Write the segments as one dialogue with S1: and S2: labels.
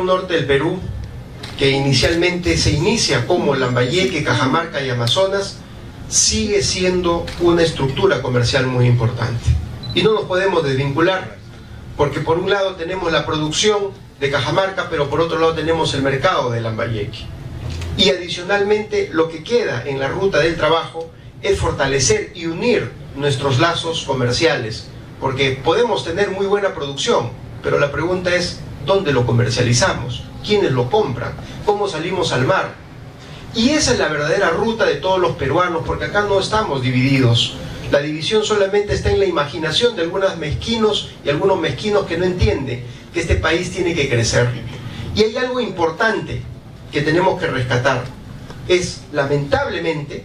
S1: norte del Perú, que inicialmente se inicia como Lambayeque, Cajamarca y Amazonas, sigue siendo una estructura comercial muy importante. Y no nos podemos desvincular, porque por un lado tenemos la producción de Cajamarca, pero por otro lado tenemos el mercado de Lambayeque. Y adicionalmente, lo que queda en la ruta del trabajo es fortalecer y unir nuestros lazos comerciales, porque podemos tener muy buena producción, pero la pregunta es, ¿dónde lo comercializamos? ¿Quiénes lo compran? ¿Cómo salimos al mar? Y esa es la verdadera ruta de todos los peruanos, porque acá no estamos divididos. La división solamente está en la imaginación de algunos mezquinos y algunos mezquinos que no entienden que este país tiene que crecer. Y hay algo importante que tenemos que rescatar. Es, lamentablemente,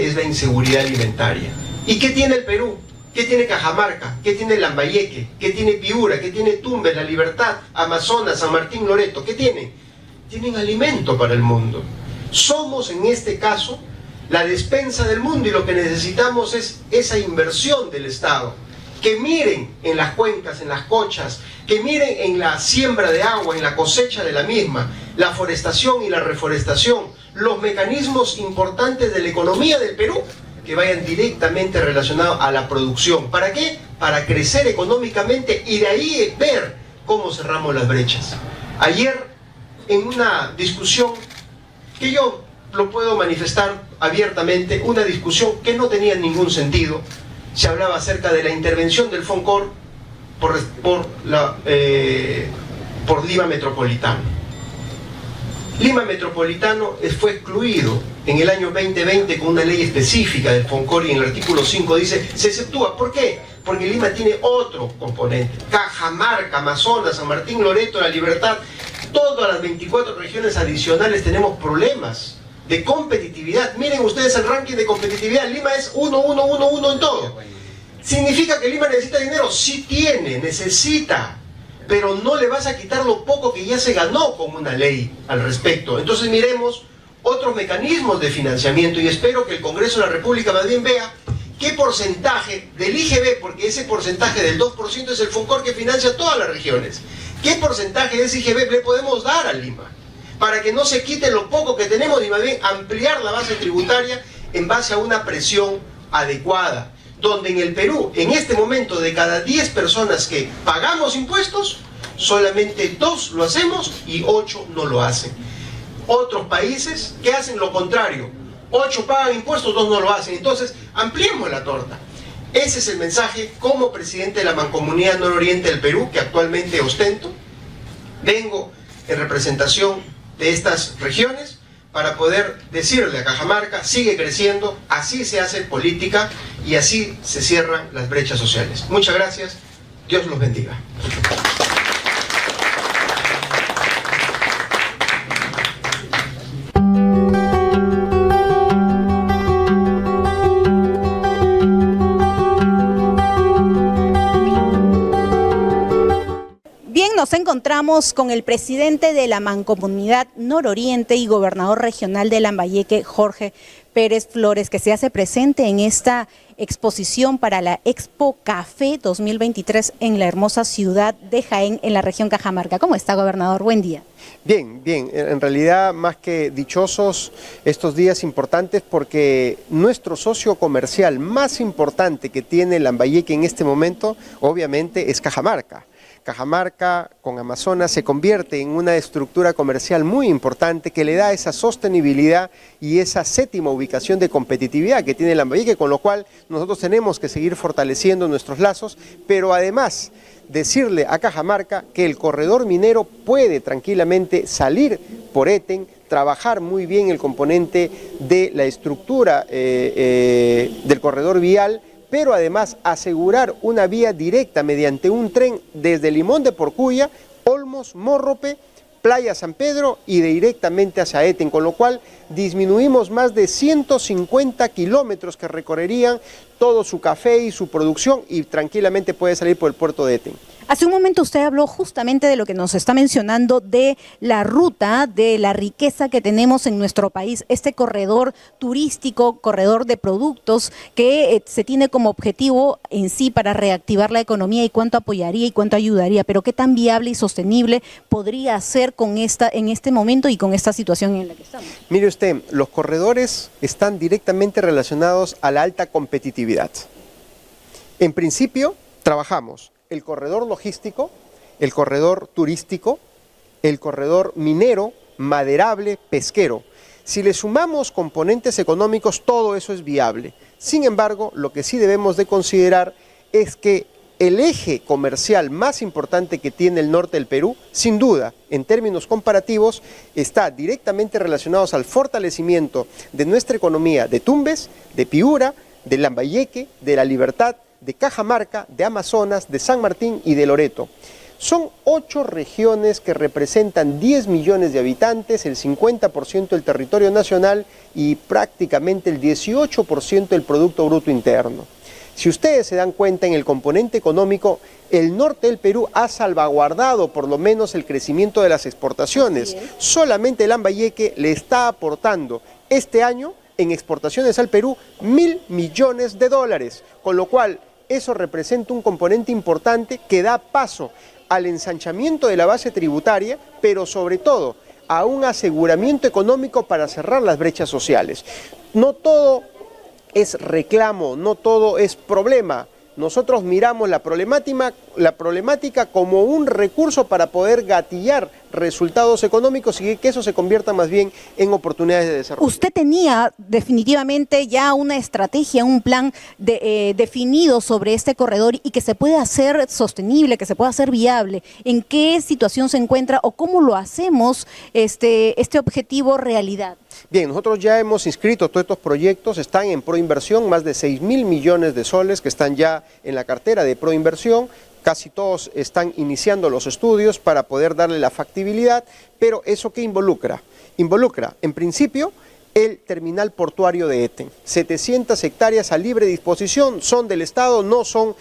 S1: es la inseguridad alimentaria. ¿Y qué tiene el Perú? ¿Qué tiene Cajamarca? ¿Qué tiene Lambayeque? ¿Qué tiene Piura? ¿Qué tiene Tumbes, La Libertad, Amazonas, San Martín, Loreto? ¿Qué tienen? Tienen alimento para el mundo. Somos, en este caso, la despensa del mundo, y lo que necesitamos es esa inversión del Estado. Que miren en las cuencas, en las cochas, que miren en la siembra de agua, en la cosecha de la misma, la forestación y la reforestación, los mecanismos importantes de la economía del Perú, que vayan directamente relacionados a la producción. ¿Para qué? Para crecer económicamente y de ahí ver cómo cerramos las brechas. Ayer, en una discusión que yo lo puedo manifestar abiertamente, una discusión que no tenía ningún sentido, se hablaba acerca de la intervención del FONCOR por Lima Metropolitano. Lima Metropolitano fue excluido en el año 2020 con una ley específica del FONCOR, y en el artículo 5 dice, se exceptúa. ¿Por qué? Porque Lima tiene otro componente. Cajamarca, Amazonas, San Martín, Loreto, La Libertad, todas las 24 regiones adicionales tenemos problemas de competitividad. Miren ustedes el ranking de competitividad. Lima es 1, 1, 1, 1 en todo. ¿Significa que Lima necesita dinero? Sí tiene, necesita. Pero no le vas a quitar lo poco que ya se ganó con una ley al respecto. Entonces miremos otros mecanismos de financiamiento, y espero que el Congreso de la República más bien vea qué porcentaje del IGB, porque ese porcentaje del 2% es el FONCOR que financia todas las regiones. ¿Qué porcentaje de ese IGB le podemos dar a Lima? Para que no se quite lo poco que tenemos y más bien ampliar la base tributaria en base a una presión adecuada. Donde en el Perú, en este momento, de cada 10 personas que pagamos impuestos, solamente 2 lo hacemos y 8 no lo hacen. Otros países que hacen lo contrario, 8 pagan impuestos, 2 no lo hacen. Entonces, ampliemos la torta. Ese es el mensaje como presidente de la Mancomunidad Nororiente del Perú, que actualmente ostento. Vengo en representación de estas regiones para poder decirle a Cajamarca, sigue creciendo, así se hace política y así se cierran las brechas sociales. Muchas gracias, Dios los bendiga.
S2: Nos encontramos con el presidente de la Mancomunidad Nororiente y gobernador regional de Lambayeque, Jorge Pérez Flores, que se hace presente en esta exposición para la Expo Café 2023 en la hermosa ciudad de Jaén, en la región Cajamarca. ¿Cómo está, gobernador? Buen día.
S1: Bien, bien. En realidad, más que dichosos estos días importantes, porque nuestro socio comercial más importante que tiene Lambayeque en este momento, obviamente, es Cajamarca. Cajamarca con Amazonas se convierte en una estructura comercial muy importante que le da esa sostenibilidad y esa séptima ubicación de competitividad que tiene Lambayeque, con lo cual nosotros tenemos que seguir fortaleciendo nuestros lazos, pero además decirle a Cajamarca que el corredor minero puede tranquilamente salir por Eten, trabajar muy bien el componente de la estructura del corredor vial, pero además asegurar una vía directa mediante un tren desde Limón de Porcuya, Olmos, Morrope, Playa San Pedro y directamente hacia Eten, con lo cual disminuimos más de 150 kilómetros que recorrerían todo su café y su producción, y tranquilamente puede salir por el puerto de Eten.
S2: Hace un momento usted habló justamente de lo que nos está mencionando, de la ruta, de la riqueza que tenemos en nuestro país, este corredor turístico, corredor de productos que se tiene como objetivo en sí para reactivar la economía y cuánto apoyaría y cuánto ayudaría, pero qué tan viable y sostenible podría ser en este momento y con esta situación en la que estamos.
S3: Mire usted, los corredores están directamente relacionados a la alta competitividad. En principio, trabajamos el corredor logístico, el corredor turístico, el corredor minero, maderable, pesquero. Si le sumamos componentes económicos, todo eso es viable. Sin embargo, lo que sí debemos de considerar es que el eje comercial más importante que tiene el norte del Perú, sin duda, en términos comparativos, está directamente relacionado al fortalecimiento de nuestra economía de Tumbes, de Piura, de Lambayeque, de La Libertad, de Cajamarca, de Amazonas, de San Martín y de Loreto. Son 8 regiones que representan 10 millones de habitantes, el 50% del territorio nacional y prácticamente el 18% del Producto Bruto Interno. Si ustedes se dan cuenta en el componente económico, el norte del Perú ha salvaguardado por lo menos el crecimiento de las exportaciones. Solamente Lambayeque le está aportando este año en exportaciones al Perú 1.000 millones de dólares, con lo cual eso representa un componente importante que da paso al ensanchamiento de la base tributaria, pero sobre todo a un aseguramiento económico para cerrar las brechas sociales. No todo es reclamo, no todo es problema. Nosotros miramos la problemática como un recurso para poder gatillar resultados económicos y que eso se convierta más bien en oportunidades de desarrollo.
S2: Usted tenía definitivamente ya una estrategia, un plan definido sobre este corredor y que se puede hacer sostenible, que se puede hacer viable. ¿En qué situación se encuentra o cómo lo hacemos este objetivo realidad?
S3: Bien, nosotros ya hemos inscrito todos estos proyectos, están en Proinversión, más de 6.000 millones de soles que están ya en la cartera de Proinversión. Casi todos están iniciando los estudios para poder darle la factibilidad, pero ¿eso qué involucra? Involucra, en principio, el terminal portuario de Eten. 700 hectáreas a libre disposición, son del Estado, no son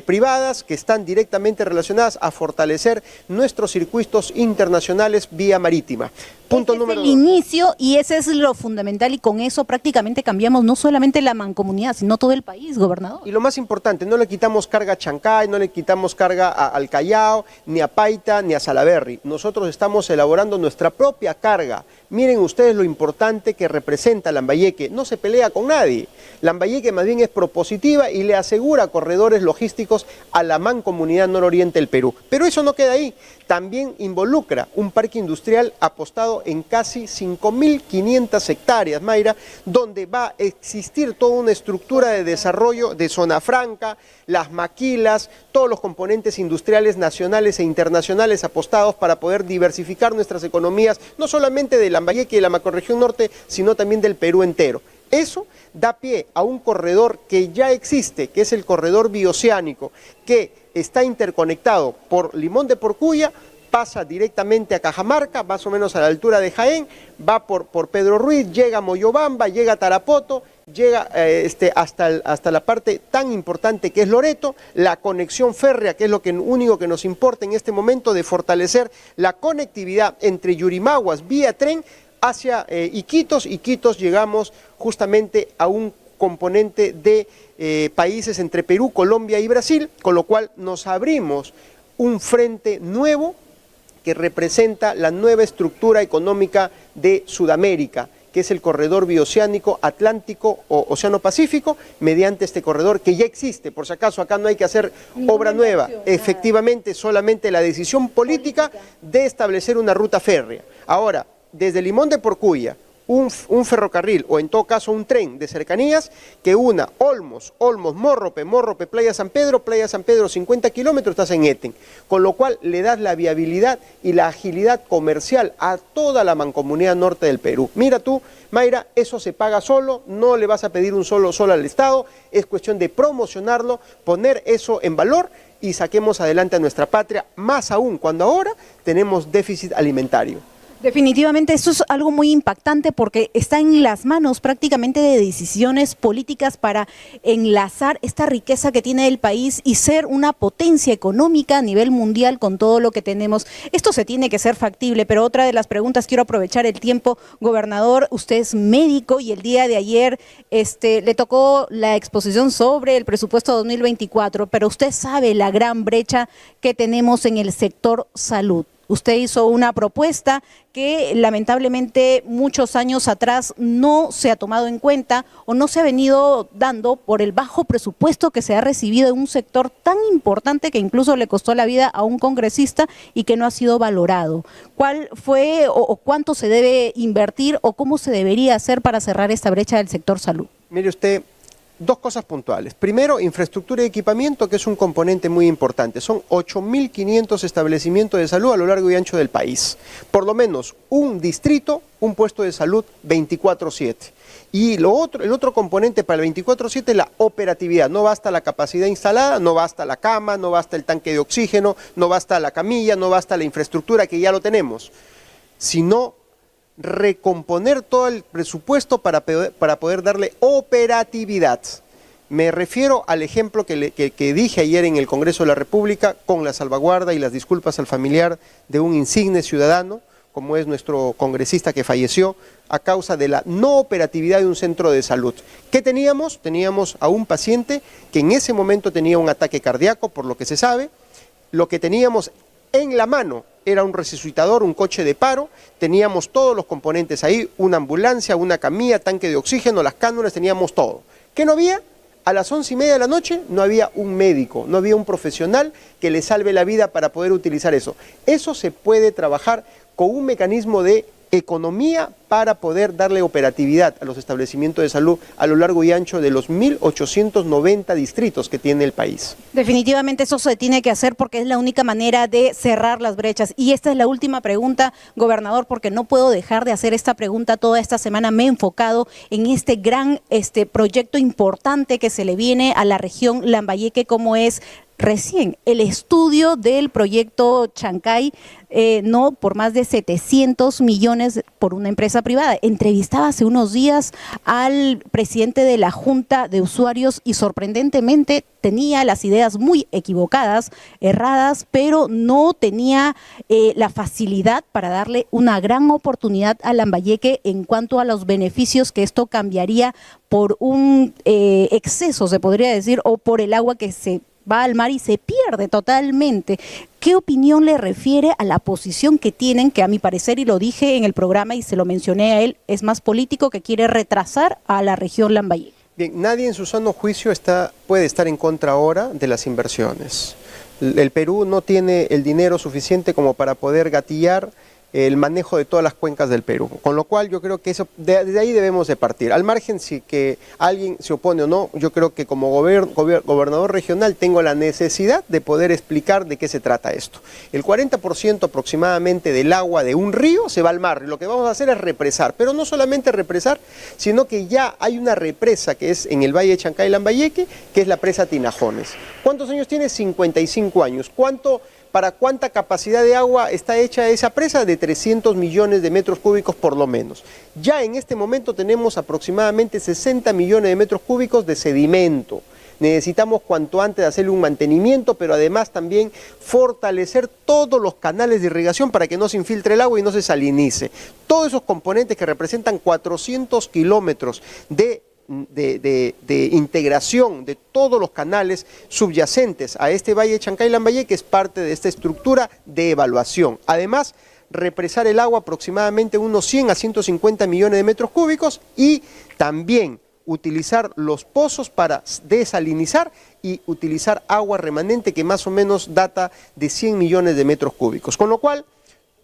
S3: privadas, que están directamente relacionadas a fortalecer nuestros circuitos internacionales vía marítima. Punto número 2.
S2: El inicio, y ese es lo fundamental, y con eso prácticamente cambiamos no solamente la mancomunidad, sino todo el país, gobernador.
S3: Y lo más importante, no le quitamos carga a Chancay, no le quitamos carga al Callao, ni a Paita, ni a Salaberry. Nosotros estamos elaborando nuestra propia carga. Miren ustedes lo importante que representa Lambayeque. No se pelea con nadie. Lambayeque más bien es propositiva y le asegura corredores logísticos a la mancomunidad nororiente del Perú. Pero eso no queda ahí. También involucra un parque industrial apostado en casi 5.500 hectáreas, Mayra, donde va a existir toda una estructura de desarrollo de zona franca, las maquilas, todos los componentes industriales nacionales e internacionales apostados para poder diversificar nuestras economías, no solamente de Lambayeque y de la macrorregión norte, sino también del Perú entero. Eso da pie a un corredor que ya existe, que es el corredor bioceánico, que está interconectado por Limón de Porcuya, pasa directamente a Cajamarca, más o menos a la altura de Jaén, va por Pedro Ruiz, llega a Moyobamba, llega a Tarapoto, llega hasta la parte tan importante que es Loreto, la conexión férrea, que es lo único que nos importa en este momento, de fortalecer la conectividad entre Yurimaguas vía tren hacia Iquitos. Iquitos llegamos justamente a un componente de países entre Perú, Colombia y Brasil, con lo cual nos abrimos un frente nuevo que representa la nueva estructura económica de Sudamérica, que es el corredor bioceánico Atlántico o Océano Pacífico, mediante este corredor que ya existe. Por si acaso, acá no hay que hacer obra nueva, efectivamente solamente la decisión política de establecer una ruta férrea. Ahora, desde Limón de Porcuya, un ferrocarril o en todo caso un tren de cercanías que una Olmos, Morrope, Playa San Pedro 50 kilómetros, estás en Eten, con lo cual le das la viabilidad y la agilidad comercial a toda la mancomunidad norte del Perú. Mira tú, Mayra, eso se paga solo, no le vas a pedir un solo al Estado, es cuestión de promocionarlo, poner eso en valor y saquemos adelante a nuestra patria, más aún cuando ahora tenemos déficit alimentario.
S2: Definitivamente eso es algo muy impactante porque está en las manos prácticamente de decisiones políticas para enlazar esta riqueza que tiene el país y ser una potencia económica a nivel mundial con todo lo que tenemos. Esto se tiene que ser factible, pero otra de las preguntas, quiero aprovechar el tiempo, gobernador, usted es médico y el día de ayer le tocó la exposición sobre el presupuesto 2024, pero usted sabe la gran brecha que tenemos en el sector salud. Usted hizo una propuesta que lamentablemente muchos años atrás no se ha tomado en cuenta o no se ha venido dando por el bajo presupuesto que se ha recibido en un sector tan importante que incluso le costó la vida a un congresista y que no ha sido valorado. ¿Cuál fue o cuánto se debe invertir o cómo se debería hacer para cerrar esta brecha del sector salud?
S3: Mire usted, dos cosas puntuales. Primero, infraestructura y equipamiento, que es un componente muy importante. Son 8.500 establecimientos de salud a lo largo y ancho del país. Por lo menos un distrito, un puesto de salud 24/7. Y el otro componente para el 24/7 es la operatividad. No basta la capacidad instalada, no basta la cama, no basta el tanque de oxígeno, no basta la camilla, no basta la infraestructura que ya lo tenemos, sino recomponer todo el presupuesto para poder darle operatividad. Me refiero al ejemplo que dije ayer en el Congreso de la República, con la salvaguarda y las disculpas al familiar de un insigne ciudadano, como es nuestro congresista que falleció a causa de la no operatividad de un centro de salud. ¿Qué teníamos? Teníamos a un paciente que en ese momento tenía un ataque cardíaco, por lo que se sabe. Lo que teníamos en la mano era un resucitador, un coche de paro, teníamos todos los componentes ahí, una ambulancia, una camilla, tanque de oxígeno, las cánulas, teníamos todo. ¿Qué no había? A las 11:30 de la noche no había un médico, no había un profesional que le salve la vida para poder utilizar eso. Eso se puede trabajar con un mecanismo de economía para poder darle operatividad a los establecimientos de salud a lo largo y ancho de los 1.890 distritos que tiene el país.
S2: Definitivamente eso se tiene que hacer porque es la única manera de cerrar las brechas. Y esta es la última pregunta, gobernador, porque no puedo dejar de hacer esta pregunta. Toda esta semana me he enfocado en este gran proyecto importante que se le viene a la región Lambayeque, como es recién el estudio del proyecto Chancay, no por más de 700 millones por una empresa privada. Entrevistaba hace unos días al presidente de la Junta de Usuarios y sorprendentemente tenía las ideas muy equivocadas, erradas, pero no tenía la facilidad para darle una gran oportunidad a Lambayeque en cuanto a los beneficios que esto cambiaría por un exceso, se podría decir, o por el agua que se va al mar y se pierde totalmente. ¿Qué opinión le refiere a la posición que tienen, que a mi parecer, y lo dije en el programa y se lo mencioné a él, es más político, que quiere retrasar a la región Lambayeque?
S3: Bien, nadie en su sano juicio puede estar en contra ahora de las inversiones. El Perú no tiene el dinero suficiente como para poder gatillar el manejo de todas las cuencas del Perú, con lo cual yo creo que eso desde ahí debemos de partir. Al margen si que alguien se opone o no, yo creo que como gobernador regional tengo la necesidad de poder explicar de qué se trata esto. El 40% aproximadamente del agua de un río se va al mar, y lo que vamos a hacer es represar, pero no solamente represar, sino que ya hay una represa que es en el Valle de Chancay, Lambayeque, que es la presa Tinajones. ¿Cuántos años tiene? 55 años. ¿Para cuánta capacidad de agua está hecha esa presa? De 300 millones de metros cúbicos por lo menos. Ya en este momento tenemos aproximadamente 60 millones de metros cúbicos de sedimento. Necesitamos cuanto antes hacerle un mantenimiento, pero además también fortalecer todos los canales de irrigación para que no se infiltre el agua y no se salinice. Todos esos componentes que representan 400 kilómetros de integración de todos los canales subyacentes a este Valle de Chancay Lambayeque, que es parte de esta estructura de evaluación. Además, represar el agua aproximadamente unos 100 a 150 millones de metros cúbicos y también utilizar los pozos para desalinizar y utilizar agua remanente que más o menos data de 100 millones de metros cúbicos. Con lo cual,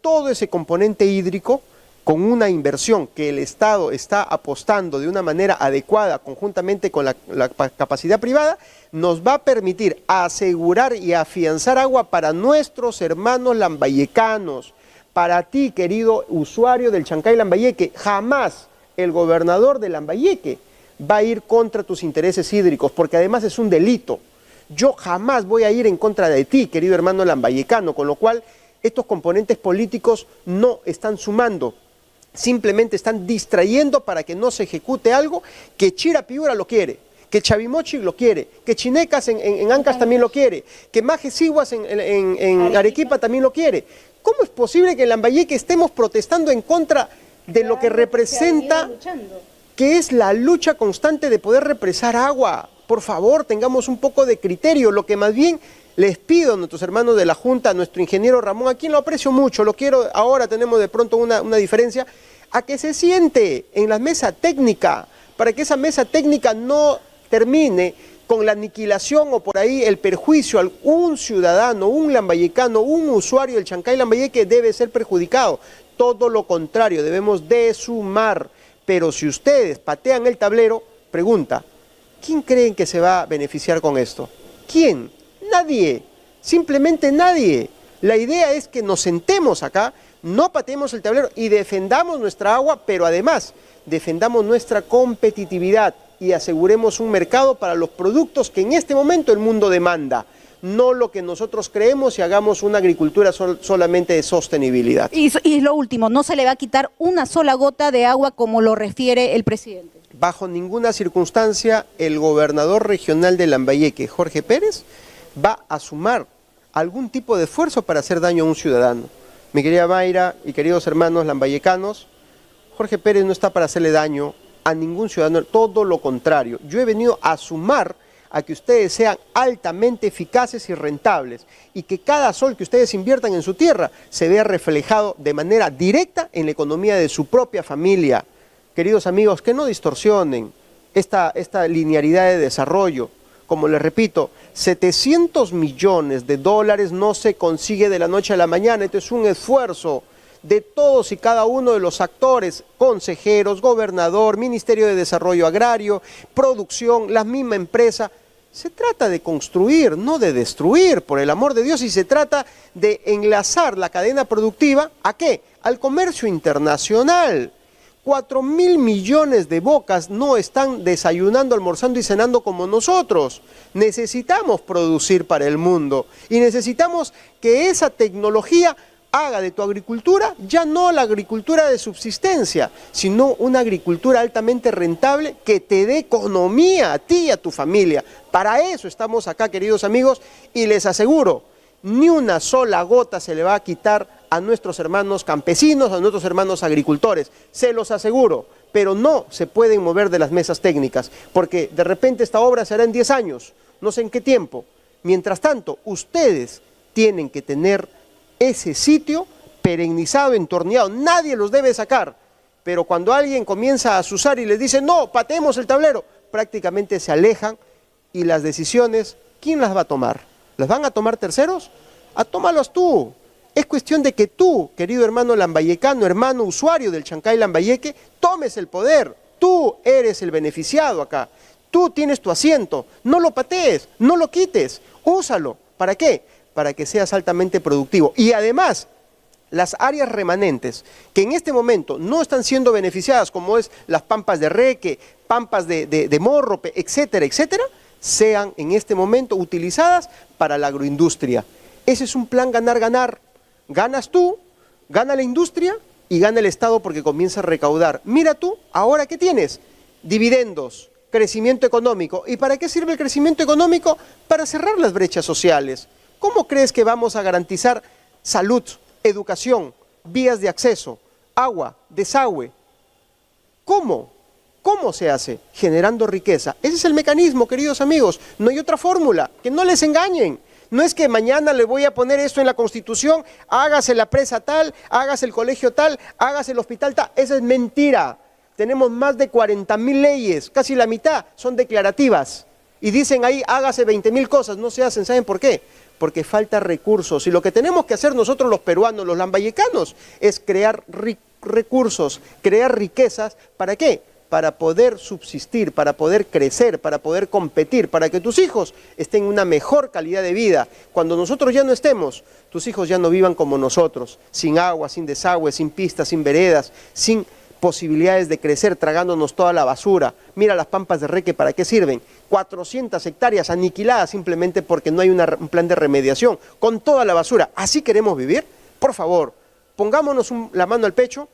S3: todo ese componente hídrico, con una inversión que el Estado está apostando de una manera adecuada conjuntamente con la capacidad privada, nos va a permitir asegurar y afianzar agua para nuestros hermanos lambayecanos. Para ti, querido usuario del Chancay Lambayeque, jamás el gobernador de Lambayeque va a ir contra tus intereses hídricos, porque además es un delito. Yo jamás voy a ir en contra de ti, querido hermano lambayecano, con lo cual Estos componentes políticos no están sumando, simplemente están distrayendo para que no se ejecute algo que Chira Piura lo quiere, que Chavimochi lo quiere, que Chinecas en Ancas también lo quiere, que Majes Siguas en Arequipa también lo quiere. ¿Cómo es posible que en Lambayeque estemos protestando en contra de lo que representa, que es la lucha constante de poder represar agua? Por favor, tengamos un poco de criterio. Lo que más bien les pido a nuestros hermanos de la Junta, a nuestro ingeniero Ramón, a quien lo aprecio mucho, lo quiero, ahora tenemos de pronto una diferencia, a que se siente en la mesa técnica, para que esa mesa técnica no termine con la aniquilación o por ahí el perjuicio a un ciudadano, un lambayecano, un usuario del Chancay Lambayeque debe ser perjudicado. Todo lo contrario, debemos de sumar. Pero si ustedes patean el tablero, pregunta, ¿quién creen que se va a beneficiar con esto? ¿Quién? Nadie, simplemente nadie. La idea es que nos sentemos acá, no pateemos el tablero y defendamos nuestra agua, pero además defendamos nuestra competitividad y aseguremos un mercado para los productos que en este momento el mundo demanda, no lo que nosotros creemos y hagamos una agricultura solamente de sostenibilidad.
S2: Y lo último, no se le va a quitar una sola gota de agua como lo refiere el presidente.
S3: Bajo ninguna circunstancia el gobernador regional de Lambayeque, Jorge Pérez, va a sumar algún tipo de esfuerzo para hacer daño a un ciudadano. Mi querida Mayra y queridos hermanos lambayecanos, Jorge Pérez no está para hacerle daño a ningún ciudadano, todo lo contrario. Yo he venido a sumar a que ustedes sean altamente eficaces y rentables y que cada sol que ustedes inviertan en su tierra se vea reflejado de manera directa en la economía de su propia familia. Queridos amigos, que no distorsionen esta linealidad de desarrollo. Como les repito, 700 millones de dólares no se consigue de la noche a la mañana. Esto es un esfuerzo de todos y cada uno de los actores, consejeros, gobernador, Ministerio de Desarrollo Agrario, producción, la misma empresa. Se trata de construir, no de destruir, por el amor de Dios, y se trata de enlazar la cadena productiva, ¿a qué? Al comercio internacional. 4.000 millones de bocas no están desayunando, almorzando y cenando como nosotros. Necesitamos producir para el mundo y necesitamos que esa tecnología haga de tu agricultura ya no la agricultura de subsistencia, sino una agricultura altamente rentable que te dé economía a ti y a tu familia. Para eso estamos acá, queridos amigos, y les aseguro, ni una sola gota se le va a quitar a nuestros hermanos campesinos, a nuestros hermanos agricultores, se los aseguro, pero no se pueden mover de las mesas técnicas, porque de repente esta obra se hará en 10 años, no sé en qué tiempo. Mientras tanto, ustedes tienen que tener ese sitio perennizado, entorneado, nadie los debe sacar, pero cuando alguien comienza a azuzar y les dice, no, pateemos el tablero, prácticamente se alejan y las decisiones, ¿quién las va a tomar? ¿Las van a tomar terceros? Tómalos tú. Es cuestión de que tú, querido hermano lambayecano, hermano usuario del Chancay Lambayeque, tomes el poder. Tú eres el beneficiado acá. Tú tienes tu asiento. No lo patees, no lo quites. Úsalo. ¿Para qué? Para que seas altamente productivo. Y además, las áreas remanentes que en este momento no están siendo beneficiadas, como es las pampas de Reque, pampas de Morrope, etcétera, etcétera, sean en este momento utilizadas para la agroindustria. Ese es un plan ganar-ganar. Ganas tú, gana la industria y gana el Estado porque comienza a recaudar. Mira tú, ahora ¿qué tienes? Dividendos, crecimiento económico. ¿Y para qué sirve el crecimiento económico? Para cerrar las brechas sociales. ¿Cómo crees que vamos a garantizar salud, educación, vías de acceso, agua, desagüe? ¿Cómo? ¿Cómo se hace? Generando riqueza. Ese es el mecanismo, queridos amigos. No hay otra fórmula. Que no les engañen. No es que mañana le voy a poner esto en la Constitución, hágase la presa tal, hágase el colegio tal, hágase el hospital tal. Esa es mentira. Tenemos más de 40.000 leyes, casi la mitad son declarativas. Y dicen ahí, hágase 20.000 cosas, no se hacen. ¿Saben por qué? Porque falta recursos. Y lo que tenemos que hacer nosotros los peruanos, los lambayecanos, es crear recursos, crear riquezas. ¿Para qué? Para poder subsistir, para poder crecer, para poder competir, para que tus hijos estén en una mejor calidad de vida. Cuando nosotros ya no estemos, tus hijos ya no vivan como nosotros, sin agua, sin desagüe, sin pistas, sin veredas, sin posibilidades de crecer, tragándonos toda la basura. Mira las pampas de Reque, ¿para qué sirven? 400 hectáreas aniquiladas simplemente porque no hay un plan de remediación, con toda la basura. ¿Así queremos vivir? Por favor, pongámonos la mano al pecho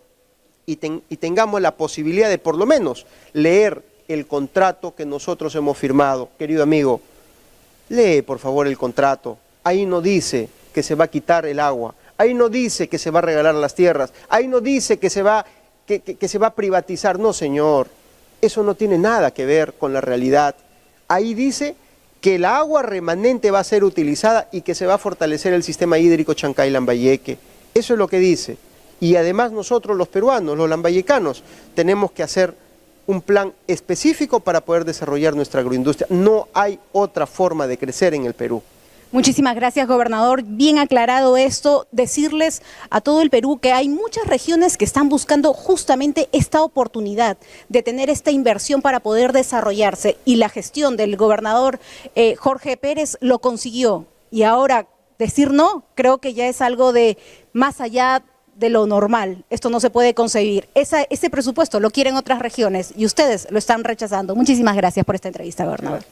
S3: y tengamos la posibilidad de por lo menos leer el contrato que nosotros hemos firmado. Querido amigo, lee por favor el contrato. Ahí no dice que se va a quitar el agua, ahí no dice que se va a regalar las tierras, ahí no dice que se va a privatizar. No, señor, eso no tiene nada que ver con la realidad. Ahí dice que el agua remanente va a ser utilizada y que se va a fortalecer el sistema hídrico Chancay-Lambayeque. Eso es lo que dice. Y además nosotros los peruanos, los lambayecanos, tenemos que hacer un plan específico para poder desarrollar nuestra agroindustria. No hay otra forma de crecer en el Perú.
S2: Muchísimas gracias, gobernador. Bien aclarado esto, decirles a todo el Perú que hay muchas regiones que están buscando justamente esta oportunidad de tener esta inversión para poder desarrollarse, y la gestión del gobernador Jorge Pérez lo consiguió. Y ahora decir no, creo que ya es algo de más allá de lo normal. Esto no se puede concebir. Ese presupuesto lo quieren otras regiones y ustedes lo están rechazando. Muchísimas gracias por esta entrevista, gobernador.